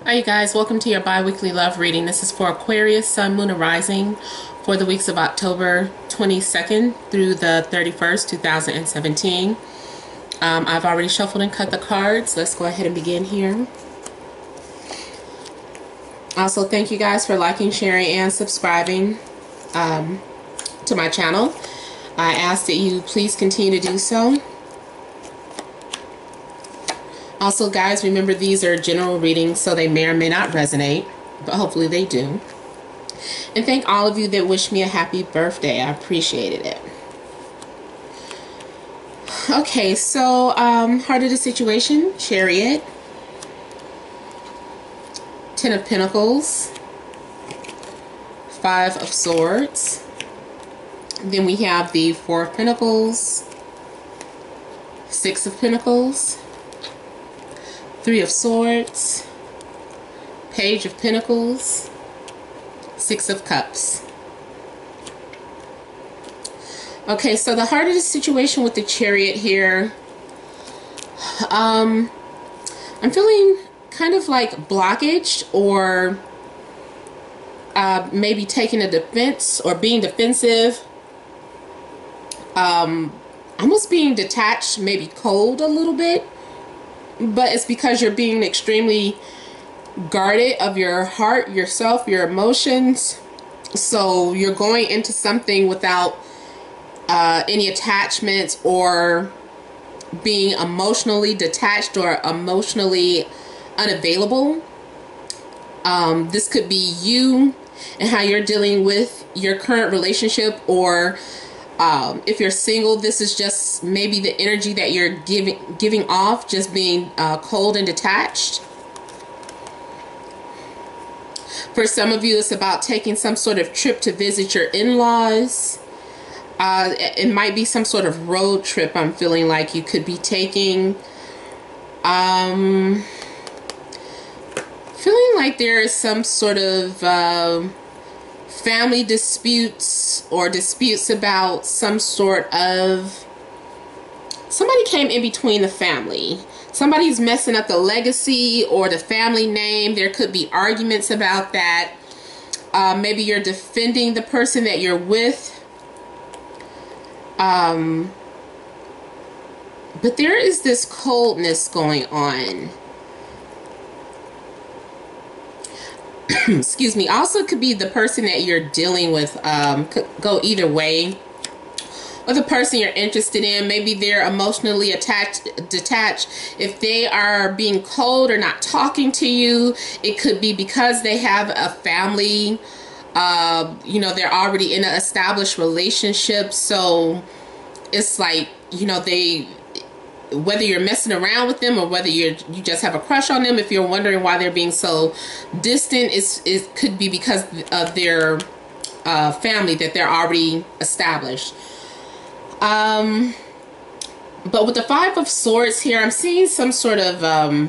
Hi you guys, welcome to your bi-weekly love reading. This is for Aquarius, Sun, Moon, and Rising for the weeks of October 22nd through the 31st, 2017. I've already shuffled and cut the cards. Let's go ahead and begin here. Also, thank you guys for liking, sharing, and subscribing to my channel. I ask that you please continue to do so. Also, guys, remember these are general readings, so they may or may not resonate, but hopefully they do. And thank all of you that wished me a happy birthday. I appreciated it. Okay, so heart of the situation, Chariot, Ten of Pentacles, Five of Swords. Then we have the Four of Pentacles, Six of Pentacles, Three of Swords, Page of Pentacles, Six of Cups. Okay, so the heart of the situation with the Chariot here, I'm feeling kind of like blockage, or maybe taking a defense or being defensive, almost being detached, maybe cold a little bit. But it's because you're being extremely guarded of your heart, yourself, your emotions. So you're going into something without any attachments, or being emotionally detached or emotionally unavailable. This could be you and how you're dealing with your current relationship, or if you're single, this is just maybe the energy that you're giving off, just being cold and detached. For some of you, it's about taking some sort of trip to visit your in-laws. It might be some sort of road trip. I'm feeling like you could be taking. Feeling like there is some sort of family disputes, or disputes about some sort of, somebody came in between the family. Somebody's messing up the legacy or the family name. There could be arguments about that. Maybe you're defending the person that you're with. But there is this coldness going on. Excuse me. Also, could be the person that you're dealing with. Could go either way. Or the person you're interested in, maybe they're emotionally detached. If they are being cold or not talking to you, it could be because they have a family. You know, they're already in an established relationship. So it's like, you know, whether you're messing around with them or whether you just have a crush on them, if you're wondering why they're being so distant, it could be because of their family that they're already established. But with the Five of Swords here, I'm seeing some sort of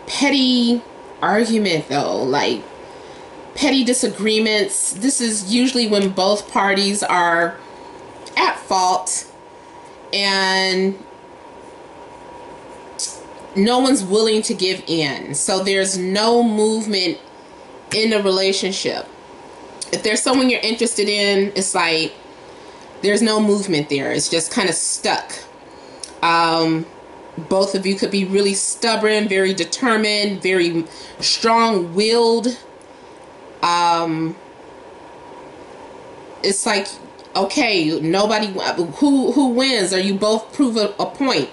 petty argument, though, like petty disagreements. This is usually when both parties are at fault and no one's willing to give in. So there's no movement in the relationship. If there's someone you're interested in, it's like there's no movement there. It's just kind of stuck. Both of you could be really stubborn, very determined, very strong-willed. It's like, okay, nobody, who wins, or you both prove a point.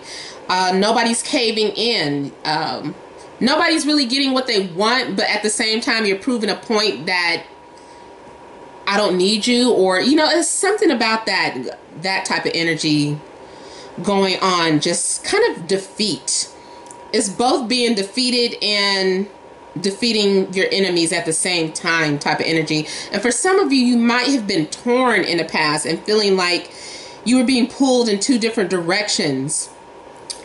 Nobody's caving in. Nobody's really getting what they want, but at the same time, you're proving a point that I don't need you, or, you know, it's something about that type of energy going on. Just kind of defeat. It's both being defeated and defeating your enemies at the same time type of energy. And for some of you, you might have been torn in the past and feeling like you were being pulled in two different directions.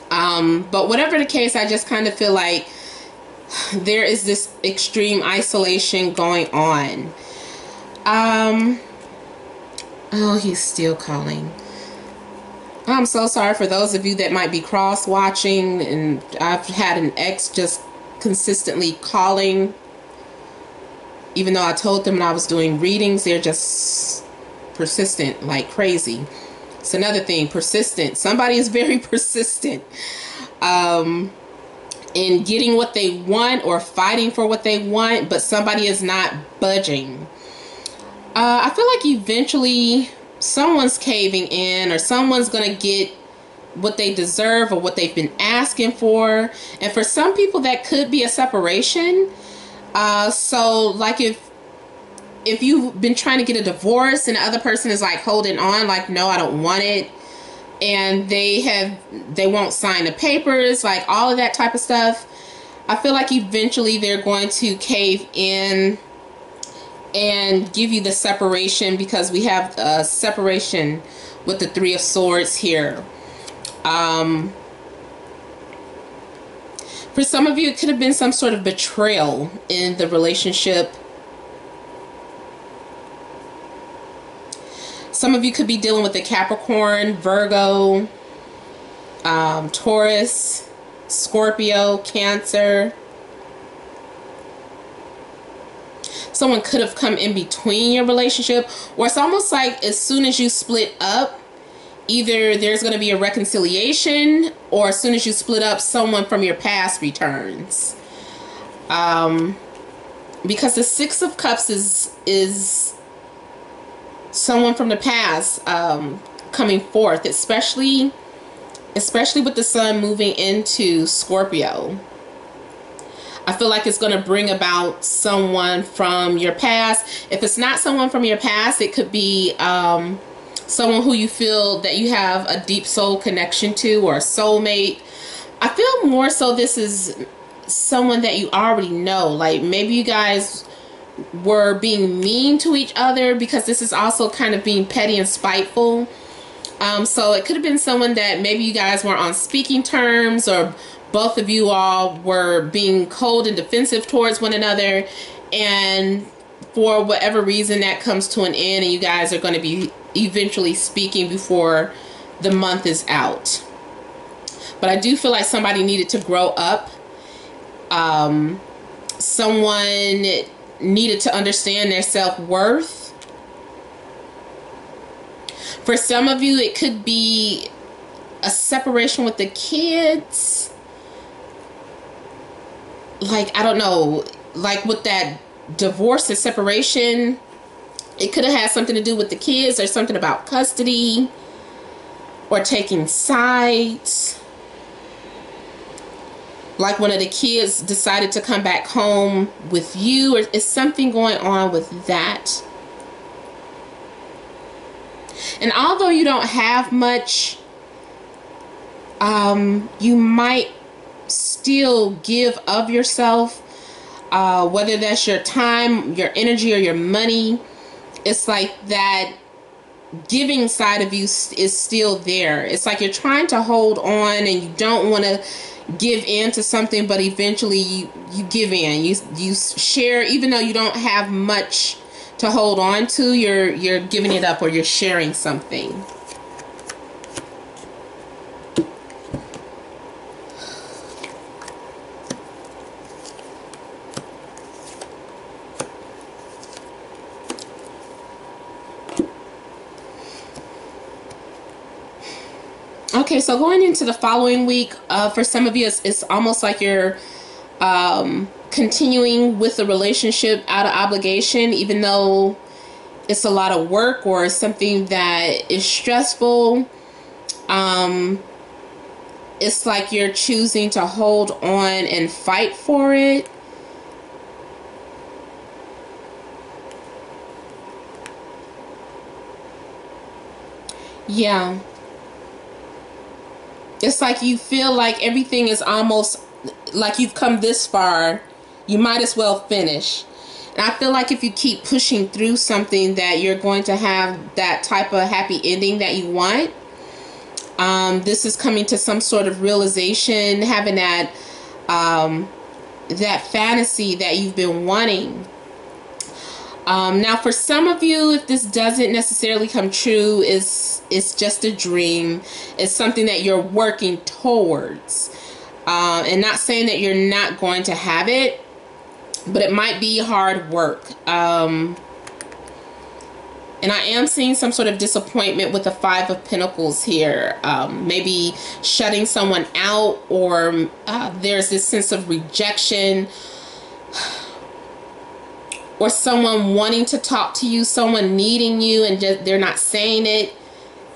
But whatever the case, I just kind of feel like there is this extreme isolation going on. Oh, he's still calling. I'm so sorry for those of you that might be cross-watching, and I've had an ex just consistently calling. Even though I told them when I was doing readings, they're just persistent like crazy. It's another thing, persistent. Somebody is very persistent in getting what they want or fighting for what they want, but somebody is not budging. I feel like eventually someone's caving in, or someone's going to get what they deserve or what they've been asking for. And for some people, that could be a separation. So like if you've been trying to get a divorce and the other person is like holding on, like, no, I don't want it, and they won't sign the papers, like all of that type of stuff, I feel like eventually they're going to cave in and give you the separation, because we have a separation with the Three of Swords here. For some of you, it could have been some sort of betrayal in the relationship. Some of you could be dealing with the Capricorn, Virgo, Taurus, Scorpio, Cancer. Someone could have come in between your relationship, or it's almost like as soon as you split up, either there's going to be a reconciliation, or as soon as you split up, someone from your past returns. Because the Six of Cups is someone from the past coming forth, especially with the sun moving into Scorpio. I feel like it's going to bring about someone from your past. If it's not someone from your past, it could be someone who you feel that you have a deep soul connection to, or a soulmate. I feel more so this is someone that you already know. Like maybe you guys were being mean to each other, because this is also kind of being petty and spiteful. So it could have been someone that maybe you guys weren't on speaking terms, or both of you all were being cold and defensive towards one another, and for whatever reason that comes to an end, and you guys are going to be eventually speaking before the month is out. But I do feel like somebody needed to grow up. Someone needed to understand their self-worth. For some of you, it could be a separation with the kids. Like, I don't know, like with that divorce and separation, it could have had something to do with the kids, or something about custody, or taking sides. Like one of the kids decided to come back home with you, or is something going on with that. And although you don't have much, you might still give of yourself, whether that's your time, your energy, or your money. It's like that giving side of you is still there. It's like you're trying to hold on and you don't want to give in to something, but eventually you give in. You share, even though you don't have much to hold on to, you're giving it up, or you're sharing something. Okay, so going into the following week, for some of you, it's almost like you're continuing with the relationship out of obligation, even though it's a lot of work or something that is stressful. It's like you're choosing to hold on and fight for it. Yeah. It's like you feel like everything is almost like you've come this far, you might as well finish. And I feel like if you keep pushing through something, that you're going to have that type of happy ending that you want. This is coming to some sort of realization, having that that fantasy that you've been wanting. Now, for some of you, if this doesn't necessarily come true, it's just a dream. It's something that you're working towards. And not saying that you're not going to have it, but it might be hard work. And I am seeing some sort of disappointment with the Five of Pentacles here. Maybe shutting someone out, or there's this sense of rejection, or someone wanting to talk to you, someone needing you, and just they're not saying it.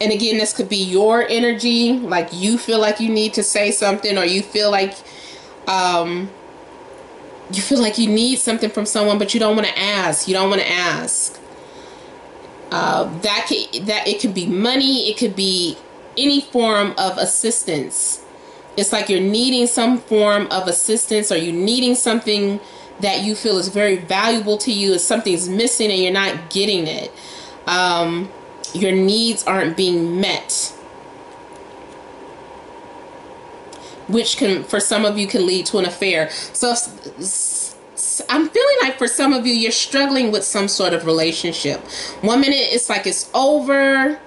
And again, this could be your energy, like you feel like you need to say something, or you feel like you need something from someone, but you don't want to ask. You don't want to ask. That it could be money, it could be any form of assistance. It's like you're needing some form of assistance, or you're needing something that you feel is very valuable to you, is something's missing and you're not getting it. Your needs aren't being met, which can, for some of you, can lead to an affair. So I'm feeling like for some of you, you're struggling with some sort of relationship. One minute it's like it's over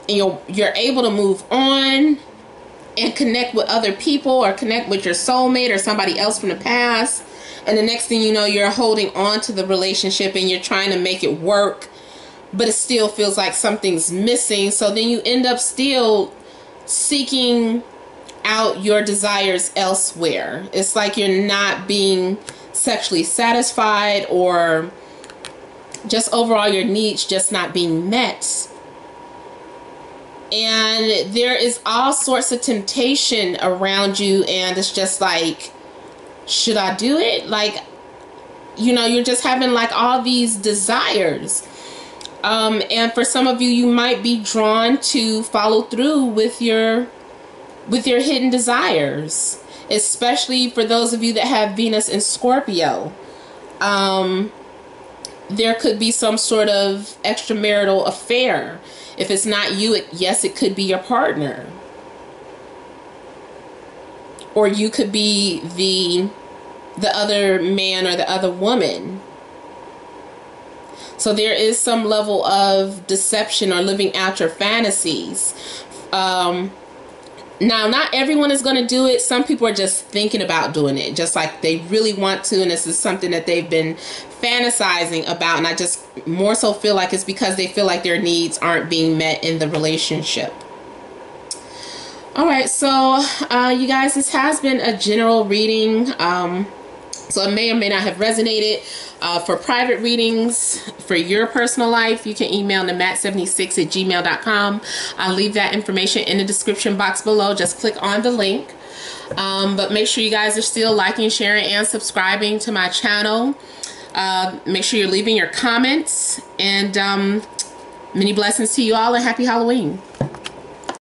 and you're able to move on and connect with other people, or connect with your soulmate or somebody else from the past. And the next thing you know, you're holding on to the relationship and you're trying to make it work, but it still feels like something's missing. So then you end up still seeking out your desires elsewhere. It's like you're not being sexually satisfied, or just overall your needs just not being met. And there is all sorts of temptation around you, and it's just like, should I do it? Like, you know, you're just having like all these desires. And for some of you, you might be drawn to follow through with your hidden desires, especially for those of you that have Venus in Scorpio. There could be some sort of extramarital affair. If it's not you, yes, it could be your partner. Or you could be the other man or the other woman. So there is some level of deception or living out your fantasies. Now, not everyone is going to do it. Some people are just thinking about doing it, just like they really want to, and this is something that they've been fantasizing about. And I just more so feel like it's because they feel like their needs aren't being met in the relationship. All right, so you guys, this has been a general reading. So it may or may not have resonated. For private readings for your personal life, you can email namat76@gmail.com. I'll leave that information in the description box below. Just click on the link. But make sure you guys are still liking, sharing, and subscribing to my channel. Make sure you're leaving your comments. And many blessings to you all, and happy Halloween.